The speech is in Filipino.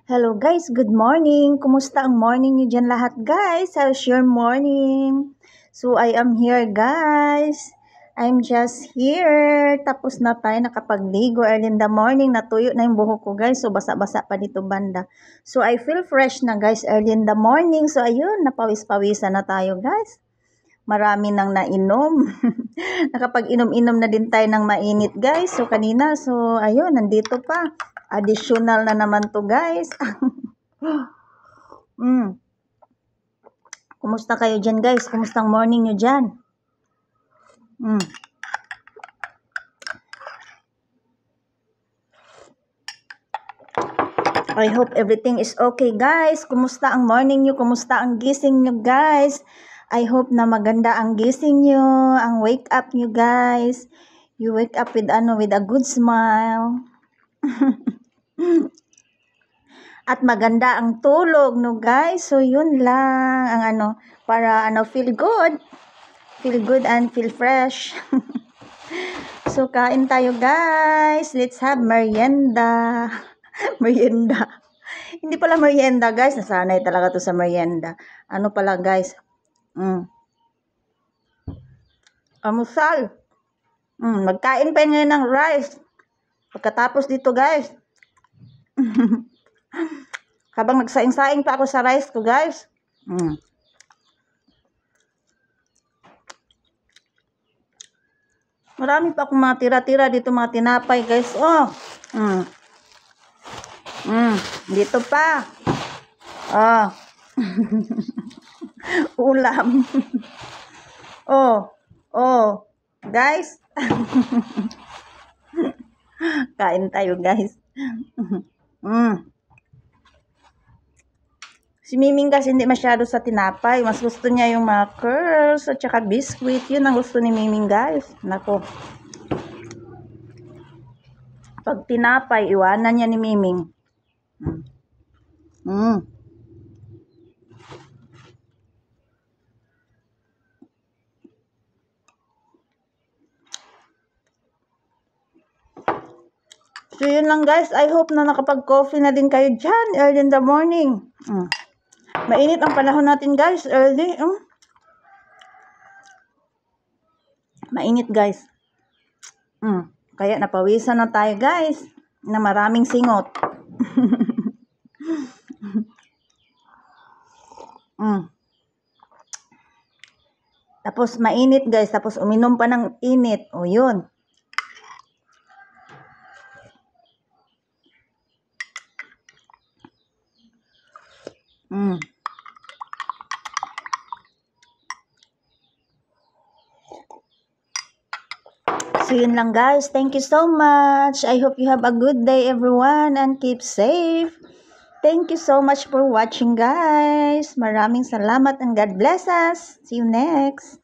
Hello guys, good morning. Kumusta ang morning niyo dyan lahat guys? How's your morning? So I am here guys. I'm just here. Tapos na tayo nakapagligo early in the morning. Natuyo na yung buhok ko guys. So basa-basa pa dito banda. So I feel fresh na guys early in the morning. So ayun, napawis-pawisan na tayo guys. Marami nang nainom. Nakapag-inom-inom na din tayo ng mainit guys. So kanina, so ayun, nandito pa. Additional na naman to guys. Kumusta kayo dyan guys? Kumusta ang morning nyo dyan? I hope everything is okay guys. Kumusta ang morning nyo? Kumusta ang gising nyo guys? I hope na maganda ang gising nyo, ang wake up nyo guys. You wake up with a good smile. At maganda ang tulog no guys. So yun lang ang para feel good. Feel good and feel fresh. So kain tayo guys. Let's have merienda. Merienda. Hindi pala merienda guys. Nasanay talaga to sa merienda. Ano pala guys? Almusal. Magkain pa ngayon ng rice. Pagkatapos dito guys. Habang nagsaing-saing pa ako sa rice ko guys. Marami pa akong mga tira-tira dito, mga tinapay guys. Oh. Dito pa. Oh. Ulam. Oh. Guys. Kain tayo guys. Si Miming kasi hindi masyado sa tinapay. Mas gusto niya yung mga curls at saka biscuit. Yun ang gusto ni Miming guys. Nako. Pag tinapay, iwanan niya ni Miming. So yun lang guys. I hope na nakapag-coffee na din kayo dyan early in the morning. Mainit ang panahon natin guys, early. Mainit guys. Kaya napawisan na tayo guys, na maraming singot. Tapos mainit guys, tapos uminom pa ng init. O yun. So yun lang guys. Thank you so much. I hope you have a good day everyone and keep safe. Thank you so much for watching guys. Maraming salamat and God bless us. See you next.